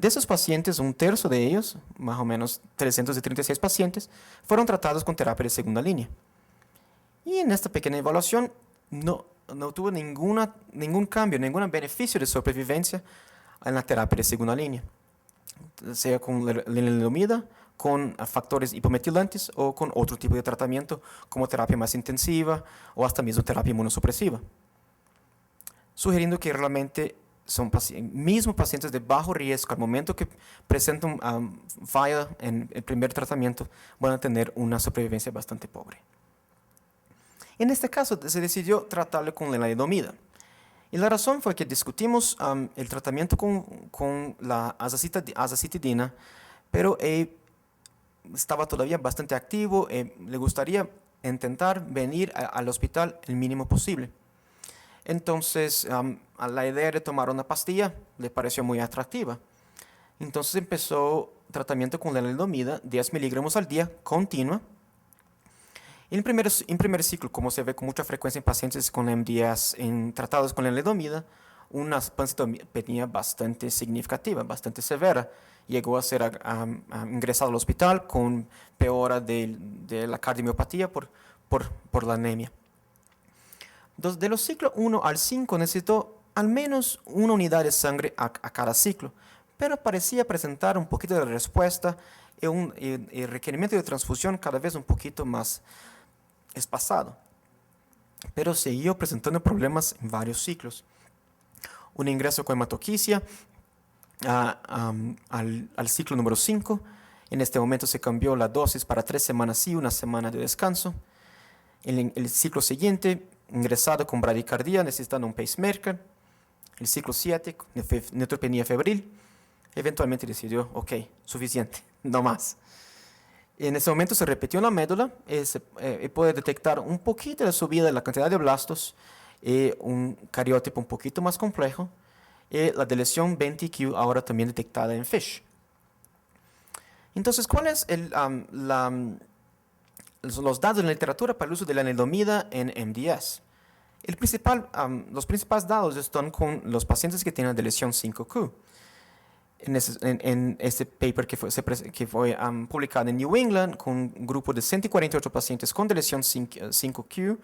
De esos pacientes, un tercio de ellos, más o menos 336 pacientes, fueron tratados con terapia de segunda línea. Y en esta pequeña evaluación no tuvo ningún cambio, ningún beneficio de sobrevivencia en la terapia de segunda línea, sea con lenalidomida, con factores hipometilantes o con otro tipo de tratamiento como terapia más intensiva o hasta mismo terapia inmunosupresiva. Sugiriendo que realmente son mismo pacientes de bajo riesgo al momento que presentan falla en el primer tratamiento van a tener una sobrevivencia bastante pobre. En este caso se decidió tratarlo con lenalidomida. Y la razón fue que discutimos el tratamiento con la azacitidina, pero estaba todavía bastante activo, le gustaría intentar venir al hospital el mínimo posible. Entonces, a la idea de tomar una pastilla le pareció muy atractiva. Entonces empezó tratamiento con lenalidomida, 10 miligramos al día, continua. En primer ciclo, como se ve con mucha frecuencia en pacientes con MDS tratados con lenalidomida, una panceitopenia bastante significativa, bastante severa. Llegó a ser ingresado al hospital con peora de la cardiomiopatía por la anemia. De los ciclos 1 al 5 necesitó al menos una unidad de sangre a cada ciclo, pero parecía presentar un poquito de respuesta y el requerimiento de transfusión cada vez un poquito más espacado, pero siguió presentando problemas en varios ciclos. Un ingreso con hematoquisia al ciclo número 5. En este momento se cambió la dosis para 3 semanas sí, 1 semana de descanso. En el ciclo siguiente, ingresado con bradicardia, necesitando un pacemaker. El ciclo 7, neutropenia febril. Eventualmente decidió, ok, suficiente, no más. En ese momento se repitió en la médula y puede detectar un poquito de subida de la cantidad de blastos, un cariótipo un poquito más complejo, y la deleción 20q ahora también detectada en FISH. Entonces, ¿cuáles los datos en la literatura para el uso de la lenalidomida en MDS? Los principales datos están con los pacientes que tienen deleción 5q. En este paper que fue publicado en New England con un grupo de 148 pacientes con deleción 5q,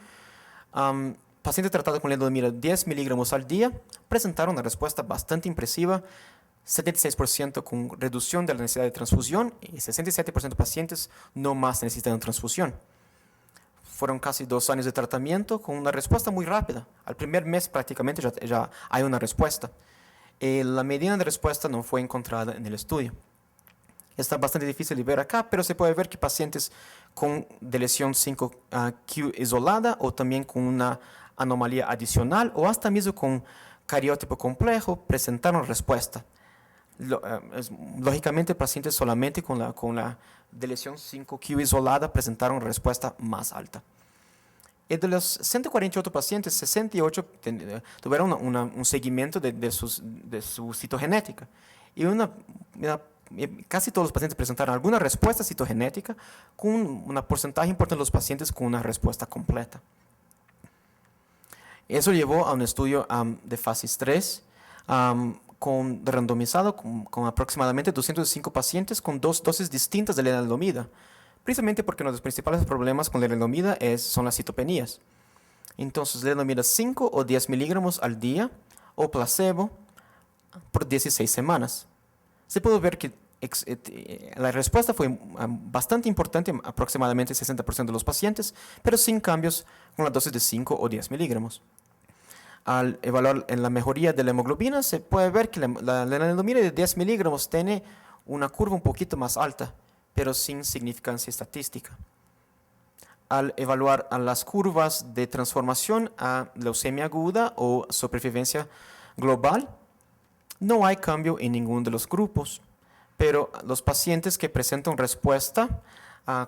pacientes tratados con lenalidomida 10 miligramos al día, presentaron una respuesta bastante impresiva, 76% con reducción de la necesidad de transfusión y 67% de pacientes no más necesitan transfusión. Fueron casi 2 años de tratamiento con una respuesta muy rápida. Al primer mes prácticamente ya hay una respuesta. La medida de respuesta no fue encontrada en el estudio. Está bastante difícil de ver acá, pero se puede ver que pacientes con deleción 5q isolada o también con una anomalía adicional o hasta mismo con cariótipo complejo presentaron respuesta. Lógicamente, pacientes solamente con la deleción 5q isolada presentaron respuesta más alta. Y de los 148 pacientes, 68 tuvieron un seguimiento de su citogenética. Y casi todos los pacientes presentaron alguna respuesta citogenética, con un porcentaje importante de los pacientes con una respuesta completa. Eso llevó a un estudio de fase 3, randomizado con aproximadamente 205 pacientes con 2 dosis distintas de lenalidomida, precisamente porque uno de los principales problemas con la lenalidomida son las citopenías. Entonces, lenalidomida 5 o 10 miligramos al día o placebo por 16 semanas. Se pudo ver que la respuesta fue bastante importante, aproximadamente 60% de los pacientes, pero sin cambios con la dosis de 5 o 10 miligramos. Al evaluar en la mejoría de la hemoglobina, se puede ver que la lenalidomida de 10 miligramos tiene una curva un poquito más alta, pero sin significancia estadística. Al evaluar las curvas de transformación a leucemia aguda o supervivencia global, no hay cambio en ninguno de los grupos, pero los pacientes que presentan respuesta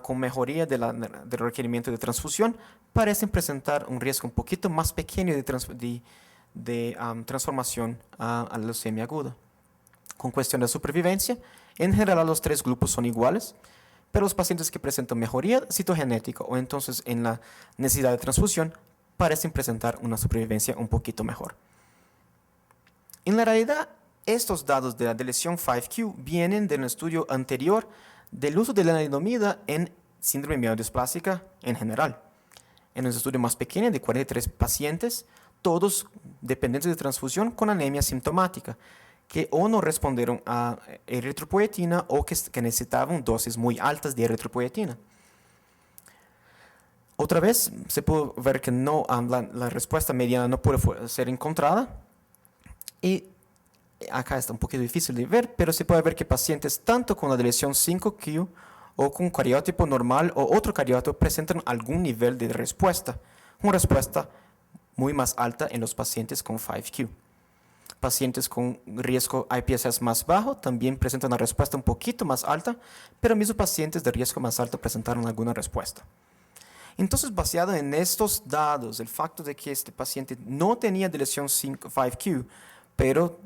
con mejoría del requerimiento de transfusión parecen presentar un riesgo un poquito más pequeño de transformación a la leucemia aguda. Con cuestión de supervivencia, en general los 3 grupos son iguales, pero los pacientes que presentan mejoría citogenética o entonces en la necesidad de transfusión parecen presentar una supervivencia un poquito mejor. En la realidad, estos datos de la deleción 5q vienen de un estudio anterior del uso de lenalidomida en síndrome mielodisplásica en general. En un estudio más pequeño de 43 pacientes, todos dependientes de transfusión con anemia sintomática, que o no respondieron a eritropoyetina o que necesitaban dosis muy altas de eritropoyetina. Otra vez se pudo ver que la respuesta mediana no puede ser encontrada. Y acá está un poquito difícil de ver, pero se puede ver que pacientes tanto con la deleción 5q o con cariotipo normal o otro cariotipo presentan algún nivel de respuesta. Una respuesta muy más alta en los pacientes con 5q. Pacientes con riesgo IPSS más bajo también presentan una respuesta un poquito más alta, pero mismos pacientes de riesgo más alto presentaron alguna respuesta. Entonces, basado en estos datos, el facto de que este paciente no tenía deleción 5q, pero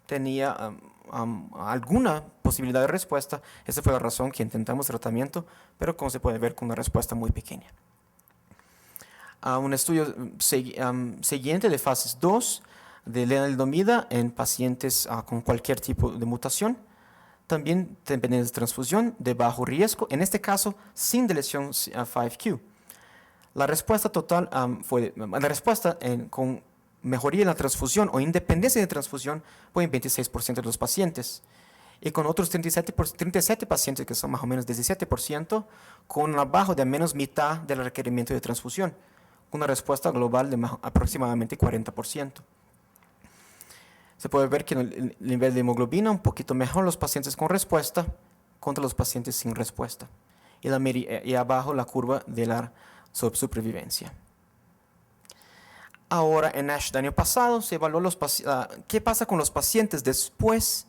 tenía alguna posibilidad de respuesta, esa fue la razón que intentamos tratamiento, pero como se puede ver, con una respuesta muy pequeña. Un estudio siguiente de fases 2 de lenalidomida en pacientes con cualquier tipo de mutación, también dependientes de transfusión de bajo riesgo, en este caso sin deleción 5q. La respuesta total con mejoría en la transfusión o independencia de transfusión fue en 26% de los pacientes. Y con otros 37 pacientes, que son más o menos 17%, con abajo de menos mitad del requerimiento de transfusión, con una respuesta global de aproximadamente 40%. Se puede ver que el nivel de hemoglobina un poquito mejor en los pacientes con respuesta contra los pacientes sin respuesta. Y abajo la curva de la supervivencia. Ahora, en ASH del año pasado, se evaluó qué pasa con los pacientes después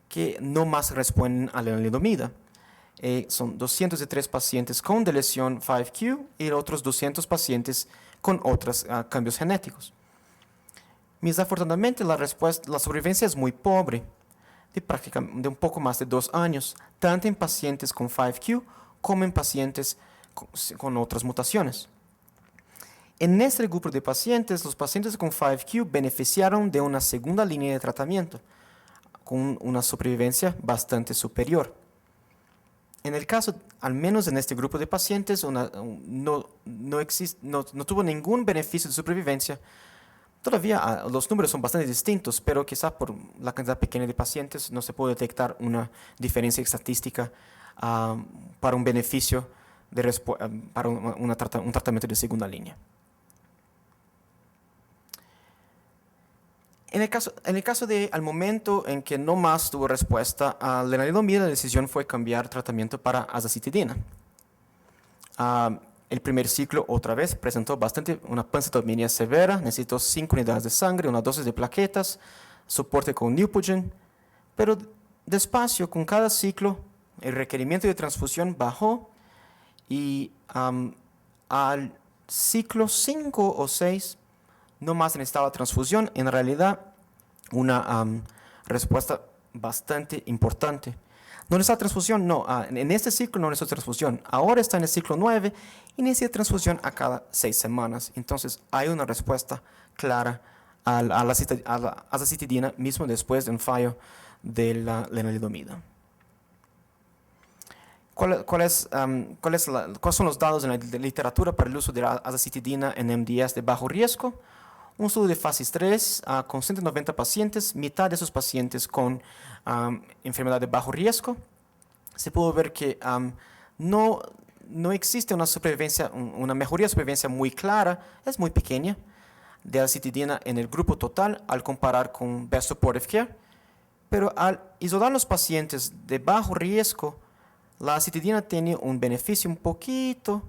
que no más responden a la lenalidomida. Son 203 pacientes con deleción 5q y otros 200 pacientes con otros cambios genéticos. Desafortunadamente, la sobrevivencia es muy pobre, de un poco más de 2 años, tanto en pacientes con 5q como en pacientes con otras mutaciones. En este grupo de pacientes, los pacientes con 5q beneficiaron de una segunda línea de tratamiento, con una supervivencia bastante superior. En el caso, al menos en este grupo de pacientes, no tuvo ningún beneficio de supervivencia. Todavía los números son bastante distintos, pero quizá por la cantidad pequeña de pacientes no se puede detectar una diferencia estadística para un beneficio para un tratamiento de segunda línea. En el caso de al momento en que no más tuvo respuesta a la lenalidomida, la decisión fue cambiar tratamiento para azacitidina. El primer ciclo otra vez presentó una pancetomía severa, necesitó 5 unidades de sangre, una dosis de plaquetas, soporte con Neupogen, pero despacio con cada ciclo el requerimiento de transfusión bajó y al ciclo 5 o 6 no más necesitaba transfusión, en realidad una respuesta bastante importante. ¿No necesita transfusión? No, en este ciclo no necesita transfusión. Ahora está en el ciclo 9 y necesita transfusión a cada 6 semanas. Entonces hay una respuesta clara a la azacitidina mismo después de un fallo de la lenalidomida. ¿Cuáles son los datos en la literatura para el uso de la azacitidina en MDS de bajo riesgo? Un estudio de fases 3 con 190 pacientes, mitad de esos pacientes con enfermedad de bajo riesgo. Se pudo ver que no existe una mejoría de supervivencia muy clara, es muy pequeña, de azacitidina en el grupo total al comparar con Best Supportive Care. Pero al isolar los pacientes de bajo riesgo, la azacitidina tiene un beneficio un poquito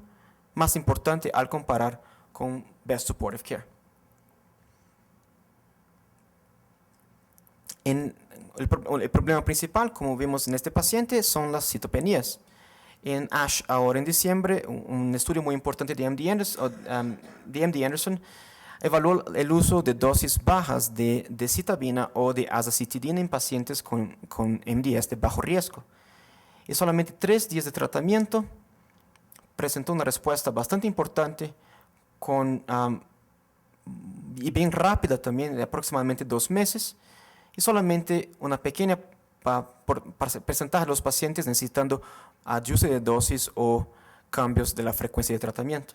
más importante al comparar con Best Supportive Care. El problema principal, como vimos en este paciente, son las citopenías. En ASH, ahora en diciembre, un estudio muy importante de MD Anderson evaluó el uso de dosis bajas de citabina o de azacitidina en pacientes con MDS de bajo riesgo. Y solamente 3 días de tratamiento presentó una respuesta bastante importante y bien rápida también, de aproximadamente 2 meses. y solamente una pequeña porcentaje de los pacientes necesitando ajuste de dosis o cambios de la frecuencia de tratamiento.